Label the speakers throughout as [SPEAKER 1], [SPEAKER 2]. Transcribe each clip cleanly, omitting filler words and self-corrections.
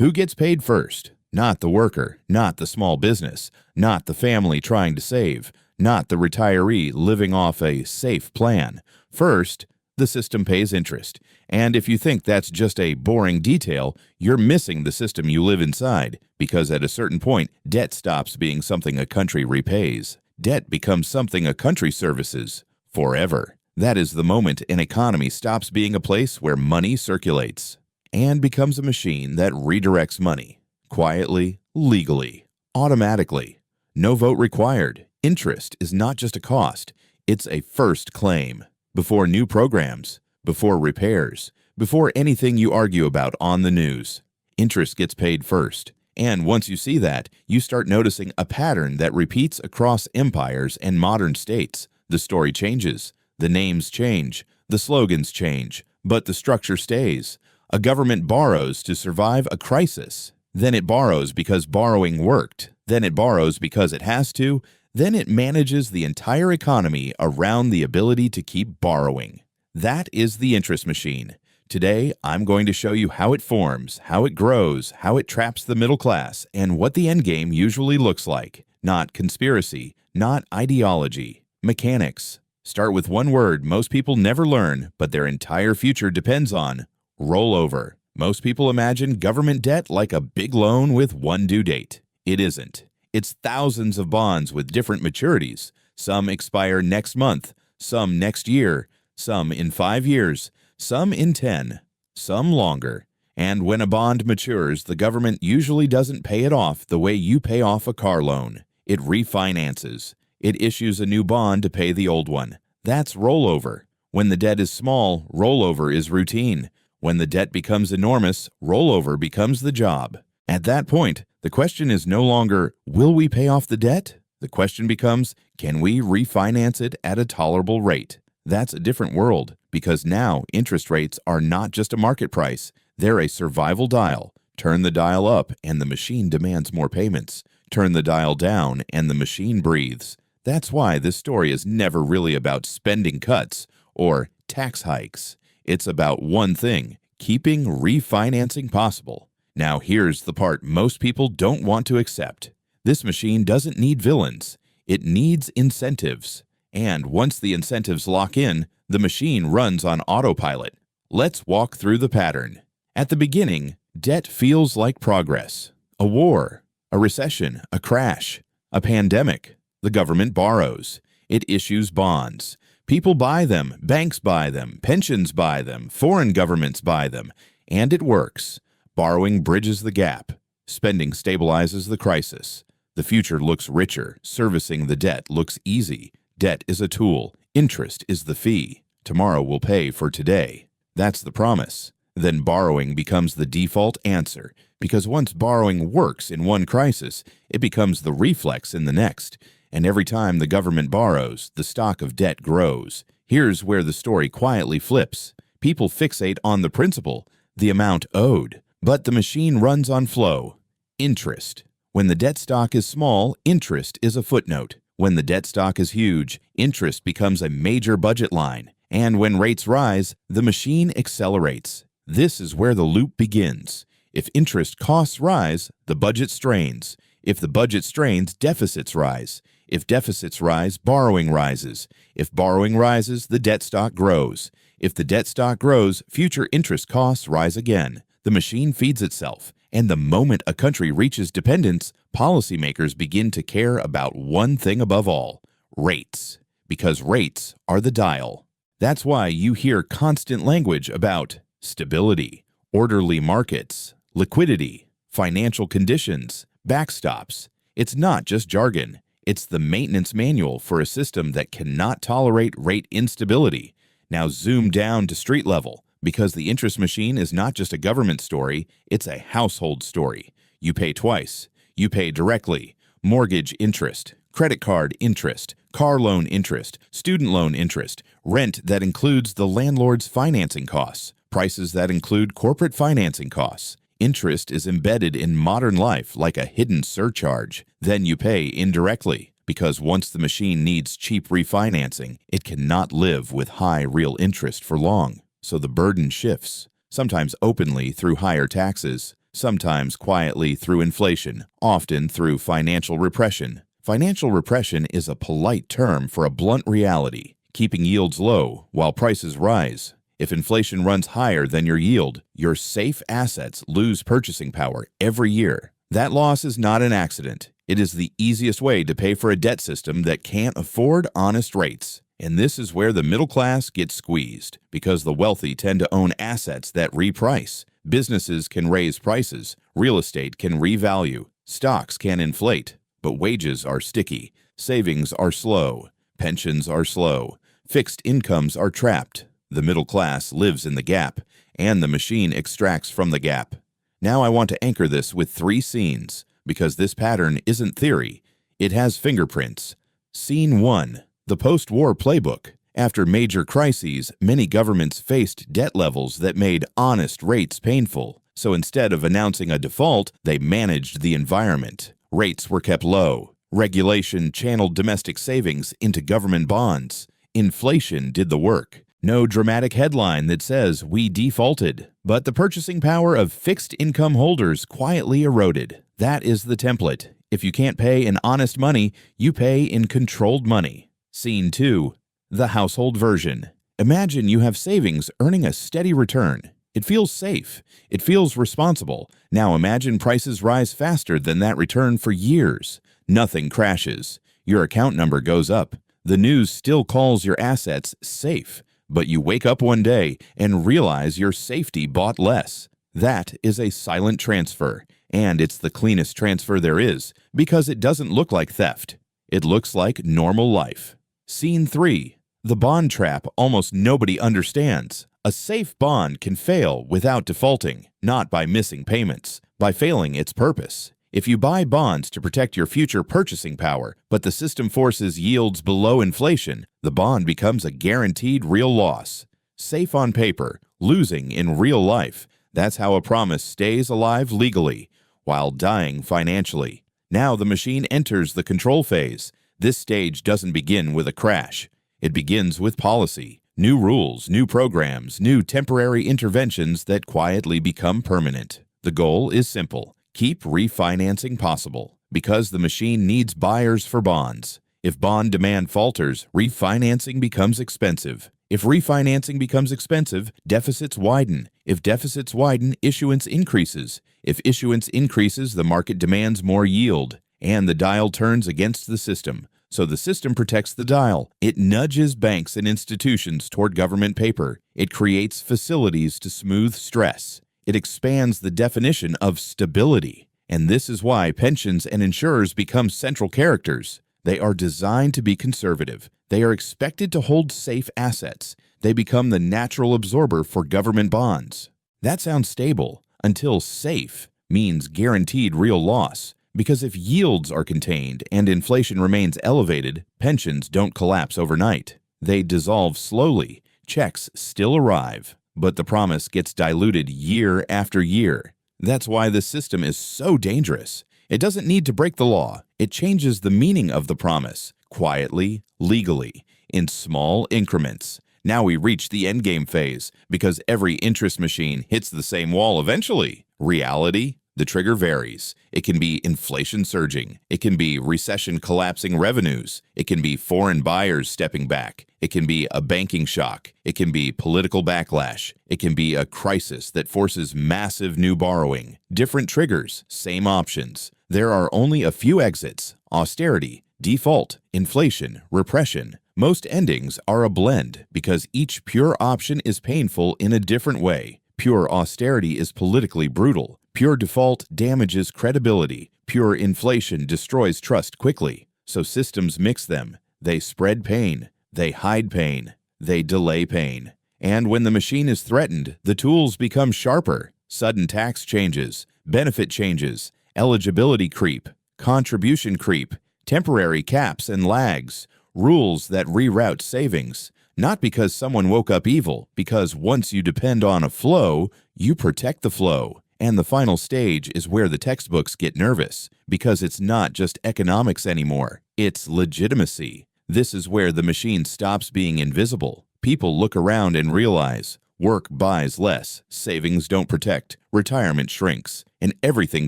[SPEAKER 1] Who gets paid first? Not the worker, not the small business, not the family trying to save, not the retiree living off a safe plan. First, the system pays interest. And if you think that's just a boring detail, you're missing the system you live inside, because at a certain point, debt stops being something a country repays. Debt becomes something a country services forever. That is the moment an economy stops being a place where money circulates and becomes a machine that redirects money quietly, legally, automatically. No vote required. Interest is not just a cost, it's a first claim. Before new programs, before repairs, before anything you argue about on the news, interest gets paid first. And once you see that, you start noticing a pattern that repeats across empires and modern states. The story changes, the names change, the slogans change, but the structure stays. A government borrows to survive a crisis. Then it borrows because borrowing worked. Then it borrows because it has to. Then it manages the entire economy around the ability to keep borrowing. That is the interest machine. Today, I'm going to show you how it forms, how it grows, how it traps the middle class, and what the end game usually looks like. Not conspiracy, not ideology, mechanics. Start with one word most people never learn, but their entire future depends on: rollover. Most people imagine government debt like a big loan with one due date. It isn't. It's thousands of bonds with different maturities. Some expire next month, some next year, some in 5 years, some in 10, some longer. And when a bond matures, the government usually doesn't pay it off the way you pay off a car loan. It refinances. It issues a new bond to pay the old one. That's rollover. When the debt is small, rollover is routine. When the debt becomes enormous, rollover becomes the job. At that point, the question is no longer, will we pay off the debt? The question becomes, can we refinance it at a tolerable rate? That's a different world, because now interest rates are not just a market price. They're a survival dial. Turn the dial up and the machine demands more payments. Turn the dial down and the machine breathes. That's why this story is never really about spending cuts or tax hikes. It's about one thing: keeping refinancing possible. Now here's the part most people don't want to accept. This machine doesn't need villains. It needs incentives. And once the incentives lock in, the machine runs on autopilot. Let's walk through the pattern. At the beginning, debt feels like progress. A war, a recession, a crash, a pandemic. The government borrows. It issues bonds. People buy them, banks buy them, pensions buy them, foreign governments buy them, and it works. Borrowing bridges the gap. Spending stabilizes the crisis. The future looks richer. Servicing the debt looks easy. Debt is a tool. Interest is the fee. Tomorrow will pay for today. That's the promise. Then borrowing becomes the default answer, because once borrowing works in one crisis, it becomes the reflex in the next. And every time the government borrows, the stock of debt grows. Here's where the story quietly flips. People fixate on the principal, the amount owed, but the machine runs on flow. Interest. When the debt stock is small, interest is a footnote. When the debt stock is huge, interest becomes a major budget line. And when rates rise, the machine accelerates. This is where the loop begins. If interest costs rise, the budget strains. If the budget strains, deficits rise. If deficits rise, borrowing rises. If borrowing rises, the debt stock grows. If the debt stock grows, future interest costs rise again. The machine feeds itself. And the moment a country reaches dependence, policymakers begin to care about one thing above all: rates. Because rates are the dial. That's why you hear constant language about stability, orderly markets, liquidity, financial conditions, backstops. It's not just jargon. It's the maintenance manual for a system that cannot tolerate rate instability. Now zoom down to street level, because the interest machine is not just a government story, it's a household story. You pay twice. You pay directly. Mortgage interest, credit card interest, car loan interest, student loan interest, rent that includes the landlord's financing costs, prices that include corporate financing costs. Interest is embedded in modern life like a hidden surcharge. Then you pay indirectly, because once the machine needs cheap refinancing, it cannot live with high real interest for long. So the burden shifts, sometimes openly through higher taxes, sometimes quietly through inflation, often through financial repression. Financial repression is a polite term for a blunt reality, keeping yields low while prices rise. If inflation runs higher than your yield, your safe assets lose purchasing power every year. That loss is not an accident. It is the easiest way to pay for a debt system that can't afford honest rates. And this is where the middle class gets squeezed, because the wealthy tend to own assets that reprice. Businesses can raise prices, real estate can revalue, stocks can inflate, but wages are sticky, savings are slow, pensions are slow, fixed incomes are trapped. The middle class lives in the gap, and the machine extracts from the gap. Now I want to anchor this with 3 scenes, because this pattern isn't theory, it has fingerprints. Scene 1. The post-war playbook. After major crises, many governments faced debt levels that made honest rates painful. So instead of announcing a default, they managed the environment. Rates were kept low. Regulation channeled domestic savings into government bonds. Inflation did the work. No dramatic headline that says we defaulted, but the purchasing power of fixed income holders quietly eroded. That is the template. If you can't pay in honest money, you pay in controlled money. Scene 2. The household version. Imagine you have savings earning a steady return. It feels safe. It feels responsible. Now imagine prices rise faster than that return for years. Nothing crashes. Your account number goes up. The news still calls your assets safe. But you wake up one day and realize your safety bought less. That is a silent transfer, and it's the cleanest transfer there is because it doesn't look like theft. It looks like normal life. Scene 3. The bond trap almost nobody understands. A safe bond can fail without defaulting, not by missing payments, by failing its purpose. If you buy bonds to protect your future purchasing power, but the system forces yields below inflation, the bond becomes a guaranteed real loss. Safe on paper, losing in real life. That's how a promise stays alive legally, while dying financially. Now the machine enters the control phase. This stage doesn't begin with a crash. It begins with policy, new rules, new programs, new temporary interventions that quietly become permanent. The goal is simple. Keep refinancing possible, because the machine needs buyers for bonds. If bond demand falters, refinancing becomes expensive. If refinancing becomes expensive, deficits widen. If deficits widen, issuance increases. If issuance increases, the market demands more yield, and the dial turns against the system. So the system protects the dial. It nudges banks and institutions toward government paper. It creates facilities to smooth stress. It expands the definition of stability. And this is why pensions and insurers become central characters. They are designed to be conservative. They are expected to hold safe assets. They become the natural absorber for government bonds. That sounds stable until safe means guaranteed real loss. Because if yields are contained and inflation remains elevated, pensions don't collapse overnight. They dissolve slowly. Checks still arrive. But the promise gets diluted year after year. That's why the system is so dangerous. It doesn't need to break the law. It changes the meaning of the promise, quietly, legally, in small increments. Now we reach the endgame phase, because every interest machine hits the same wall eventually. Reality, the trigger varies. It can be inflation surging. It can be recession collapsing revenues. It can be foreign buyers stepping back. It can be a banking shock. It can be political backlash. It can be a crisis that forces massive new borrowing. Different triggers, same options. There are only a few exits: austerity, default, inflation, repression. Most endings are a blend because each pure option is painful in a different way. Pure austerity is politically brutal. Pure default damages credibility. Pure inflation destroys trust quickly. So systems mix them. They spread pain. They hide pain. They delay pain. And when the machine is threatened, the tools become sharper. Sudden tax changes, benefit changes, eligibility creep, contribution creep, temporary caps and lags, rules that reroute savings. Not because someone woke up evil, because once you depend on a flow, you protect the flow. And the final stage is where the textbooks get nervous, because it's not just economics anymore, it's legitimacy. This is where the machine stops being invisible. People look around and realize work buys less, savings don't protect, retirement shrinks, and everything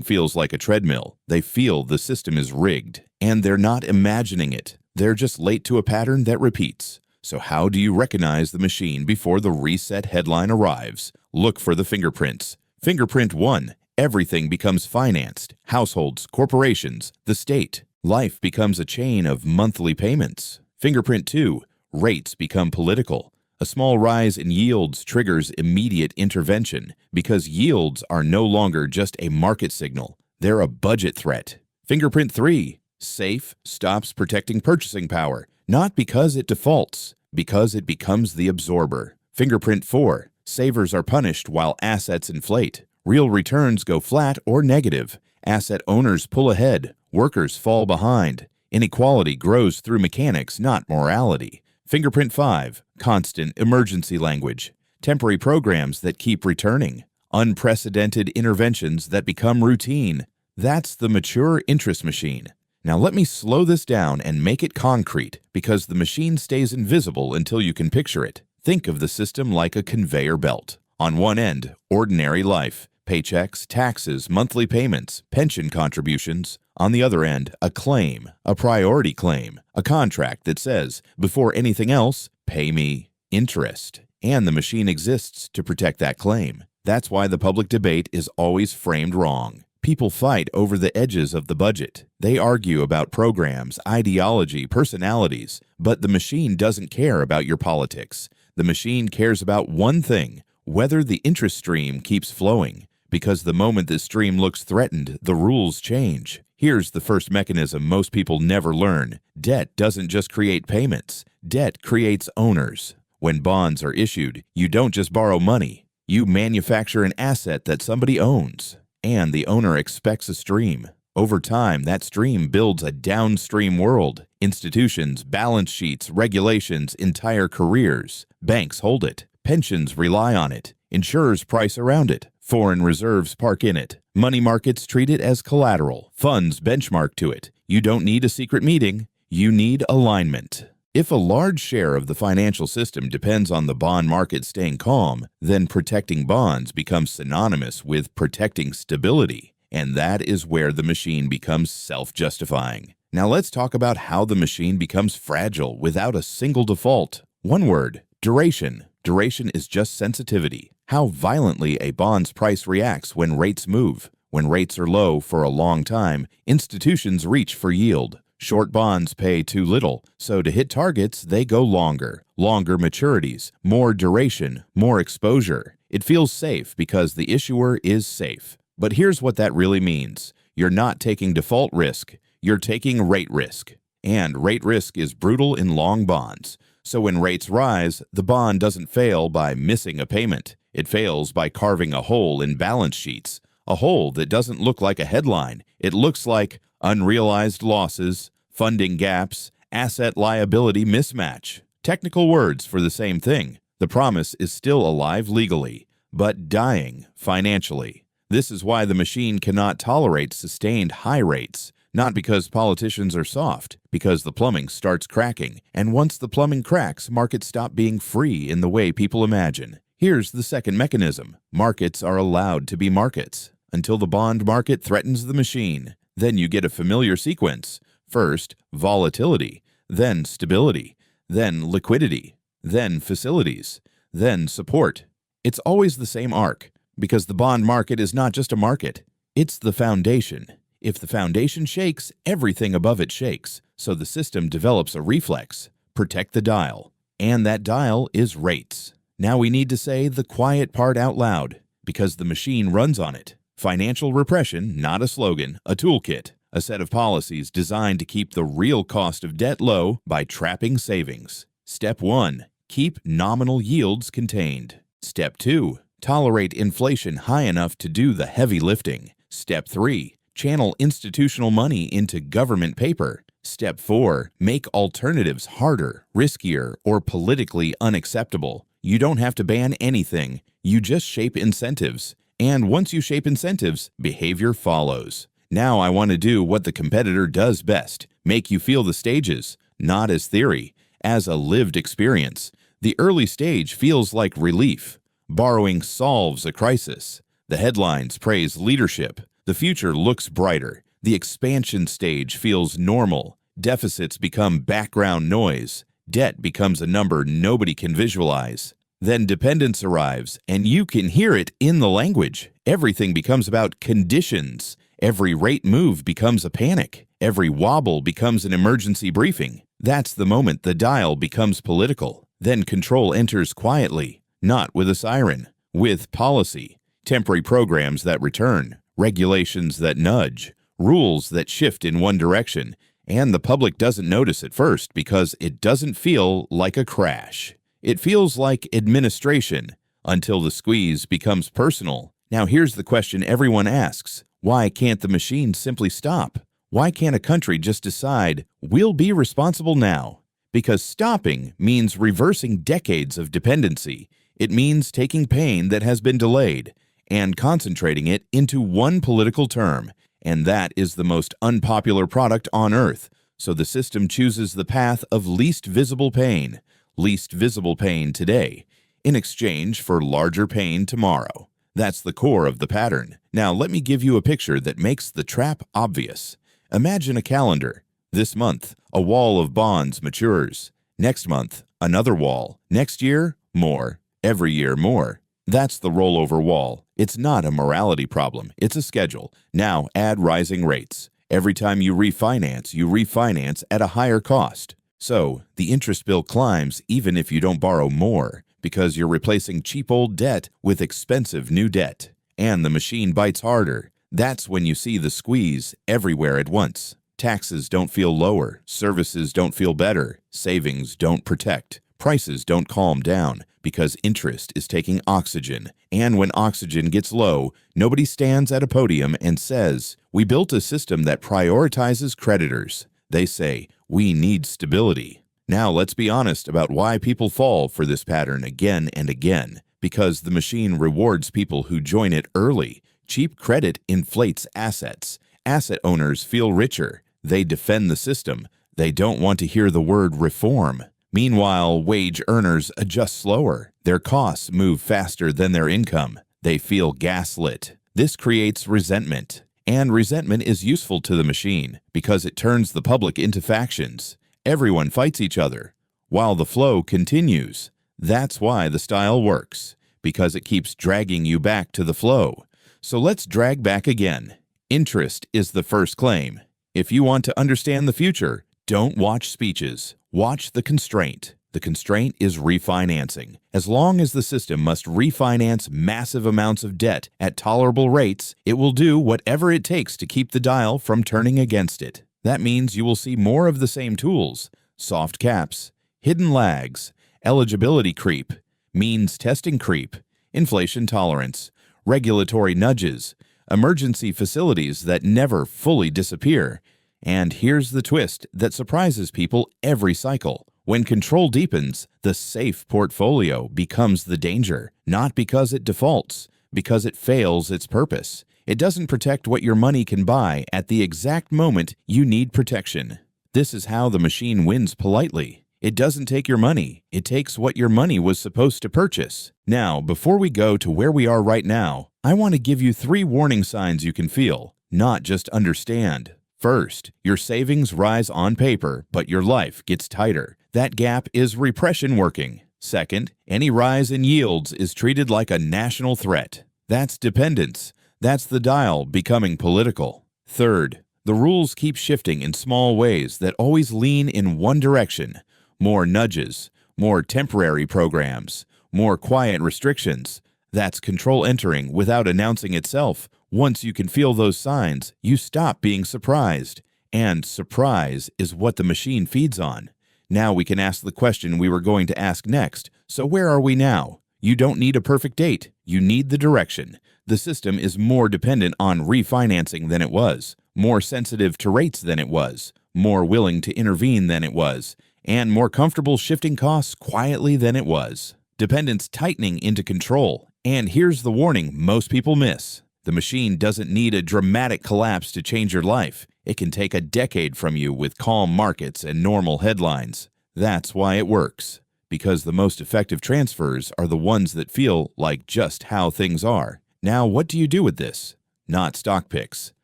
[SPEAKER 1] feels like a treadmill. They feel the system is rigged, and they're not imagining it. They're just late to a pattern that repeats. So how do you recognize the machine before the reset headline arrives? Look for the fingerprints. Fingerprint 1. Everything becomes financed. Households, corporations, the state. Life becomes a chain of monthly payments. Fingerprint 2. Rates become political. A small rise in yields triggers immediate intervention because yields are no longer just a market signal. They're a budget threat. Fingerprint 3. Safe stops protecting purchasing power, not because it defaults, because it becomes the absorber. Fingerprint 4. Savers are punished while assets inflate. Real returns go flat or negative. Asset owners pull ahead. Workers fall behind. Inequality grows through mechanics, not morality. Fingerprint 5. Constant emergency language. Temporary programs that keep returning. Unprecedented interventions that become routine. That's the mature interest machine. Now let me slow this down and make it concrete, because the machine stays invisible until you can picture it. Think of the system like a conveyor belt. On one end, ordinary life. Paychecks, taxes, monthly payments, pension contributions. On the other end, a claim, a priority claim, a contract that says, before anything else, pay me interest. And the machine exists to protect that claim. That's why the public debate is always framed wrong. People fight over the edges of the budget. They argue about programs, ideology, personalities, but the machine doesn't care about your politics. The machine cares about one thing: whether the interest stream keeps flowing. Because the moment the stream looks threatened, the rules change. Here's the first mechanism most people never learn. Debt doesn't just create payments. Debt creates owners. When bonds are issued, you don't just borrow money. You manufacture an asset that somebody owns. And the owner expects a stream. Over time, that stream builds a downstream world. Institutions, balance sheets, regulations, entire careers. Banks hold it. Pensions rely on it. Insurers price around it. Foreign reserves park in it. Money markets treat it as collateral. Funds benchmark to it. You don't need a secret meeting. You need alignment. If a large share of the financial system depends on the bond market staying calm, then protecting bonds becomes synonymous with protecting stability. And that is where the machine becomes self-justifying. Now let's talk about how the machine becomes fragile without a single default. One word: duration. Duration is just sensitivity. How violently a bond's price reacts when rates move. When rates are low for a long time, institutions reach for yield. Short bonds pay too little, so to hit targets, they go longer. Longer maturities, more duration, more exposure. It feels safe because the issuer is safe. But here's what that really means. You're not taking default risk. You're taking rate risk. And rate risk is brutal in long bonds. So when rates rise, the bond doesn't fail by missing a payment. It fails by carving a hole in balance sheets. A hole that doesn't look like a headline. It looks like unrealized losses, funding gaps, asset-liability mismatch. Technical words for the same thing. The promise is still alive legally, but dying financially. This is why the machine cannot tolerate sustained high rates. Not because politicians are soft, because the plumbing starts cracking. And once the plumbing cracks, markets stop being free in the way people imagine. Here's the second mechanism. Markets are allowed to be markets until the bond market threatens the machine. Then you get a familiar sequence. First, volatility, then stability, then liquidity, then facilities, then support. It's always the same arc, because the bond market is not just a market. It's the foundation. If the foundation shakes, everything above it shakes. So the system develops a reflex. Protect the dial. And that dial is rates. Now we need to say the quiet part out loud, because the machine runs on it. Financial repression, not a slogan, a toolkit. A set of policies designed to keep the real cost of debt low by trapping savings. Step 1. Keep nominal yields contained. Step 2. Tolerate inflation high enough to do the heavy lifting. Step 3. Channel institutional money into government paper. Step 4. Make alternatives harder, riskier, or politically unacceptable. You don't have to ban anything. You just shape incentives. And once you shape incentives, behavior follows. Now I want to do what the competitor does best. Make you feel the stages, not as theory, as a lived experience. The early stage feels like relief. Borrowing solves a crisis. The headlines praise leadership. The future looks brighter. The expansion stage feels normal. Deficits become background noise. Debt becomes a number nobody can visualize. Then dependence arrives, and you can hear it in the language. Everything becomes about conditions. Every rate move becomes a panic. Every wobble becomes an emergency briefing. That's the moment the dial becomes political. Then control enters quietly, not with a siren, with policy, temporary programs that return, regulations that nudge, rules that shift in one direction, and the public doesn't notice at first because it doesn't feel like a crash. It feels like administration until the squeeze becomes personal. Now here's the question everyone asks. Why can't the machine simply stop? Why can't a country just decide, we'll be responsible now? Because stopping means reversing decades of dependency. It means taking pain that has been delayed and concentrating it into one political term. And that is the most unpopular product on earth. So the system chooses the path of least visible pain today, in exchange for larger pain tomorrow. That's the core of the pattern. Now let me give you a picture that makes the trap obvious. Imagine a calendar. This month, a wall of bonds matures. Next month, another wall. Next year, more. Every year, more. That's the rollover wall. It's not a morality problem. It's a schedule. Now add rising rates. Every time you refinance at a higher cost. So the interest bill climbs even if you don't borrow more, because you're replacing cheap old debt with expensive new debt. And the machine bites harder. That's when you see the squeeze everywhere at once. Taxes don't feel lower. Services don't feel better. Savings don't protect. Prices don't calm down because interest is taking oxygen. And when oxygen gets low, nobody stands at a podium and says, "We built a system that prioritizes creditors." They say, "We need stability." Now let's be honest about why people fall for this pattern again and again. Because the machine rewards people who join it early. Cheap credit inflates assets. Asset owners feel richer. They defend the system. They don't want to hear the word reform. Meanwhile, wage earners adjust slower. Their costs move faster than their income. They feel gaslit. This creates resentment. And resentment is useful to the machine because it turns the public into factions. Everyone fights each other while the flow continues. That's why the style works, because it keeps dragging you back to the flow. So let's drag back again. Interest is the first claim. If you want to understand the future, don't watch speeches. Watch the constraint. The constraint is refinancing. As long as the system must refinance massive amounts of debt at tolerable rates, it will do whatever it takes to keep the dial from turning against it. That means you will see more of the same tools: soft caps, hidden lags, eligibility creep, means testing creep, inflation tolerance, regulatory nudges, emergency facilities that never fully disappear. And here's the twist that surprises people every cycle. When control deepens, the safe portfolio becomes the danger, not because it defaults, because it fails its purpose. It doesn't protect what your money can buy at the exact moment you need protection. This is how the machine wins politely. It doesn't take your money. It takes what your money was supposed to purchase. Now, before we go to where we are right now, I want to give you 3 warning signs you can feel, not just understand. First, your savings rise on paper, but your life gets tighter. That gap is repression working. Second, any rise in yields is treated like a national threat. That's dependence. That's the dial becoming political. Third, the rules keep shifting in small ways that always lean in one direction. More nudges, more temporary programs, more quiet restrictions. That's control entering without announcing itself. Once you can feel those signs, you stop being surprised. And surprise is what the machine feeds on. Now we can ask the question we were going to ask next. So where are we now? You don't need a perfect date. You need the direction. The system is more dependent on refinancing than it was, more sensitive to rates than it was, more willing to intervene than it was, and more comfortable shifting costs quietly than it was. Dependence tightening into control. And here's the warning most people miss. The machine doesn't need a dramatic collapse to change your life. It can take a decade from you with calm markets and normal headlines. That's why it works. Because the most effective transfers are the ones that feel like just how things are. Now, what do you do with this? Not stock picks,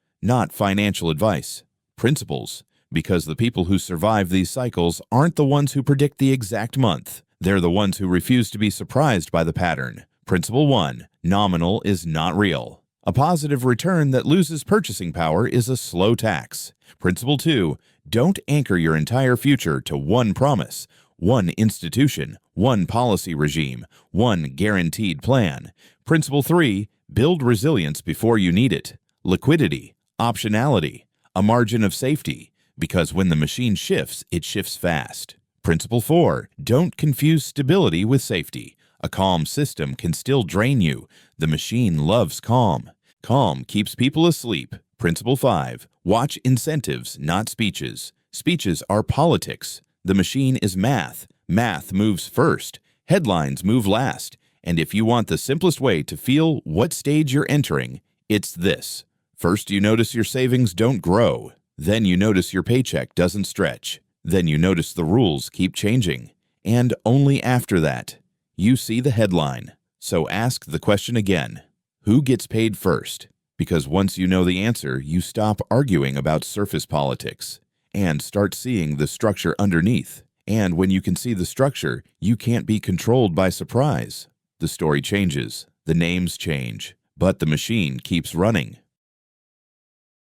[SPEAKER 1] not financial advice, principles, because the people who survive these cycles aren't the ones who predict the exact month. They're the ones who refuse to be surprised by the pattern. Principle 1. Nominal is not real. A positive return that loses purchasing power is a slow tax. Principle 2. Don't anchor your entire future to one promise, one institution, one policy regime, one guaranteed plan. Principle 3. Build resilience before you need it. Liquidity, optionality, a margin of safety, because when the machine shifts, it shifts fast. Principle 4. Don't confuse stability with safety. A calm system can still drain you. The machine loves calm. Calm keeps people asleep. Principle 5. Watch incentives, not speeches. Speeches are politics. The machine is math. Math moves first. Headlines move last. And if you want the simplest way to feel what stage you're entering, it's this. First, you notice your savings don't grow. Then you notice your paycheck doesn't stretch. Then you notice the rules keep changing. And only after that, you see the headline. So ask the question again. Who gets paid first? Because once you know the answer, you stop arguing about surface politics and start seeing the structure underneath. And when you can see the structure, you can't be controlled by surprise. The story changes, the names change, but the machine keeps running.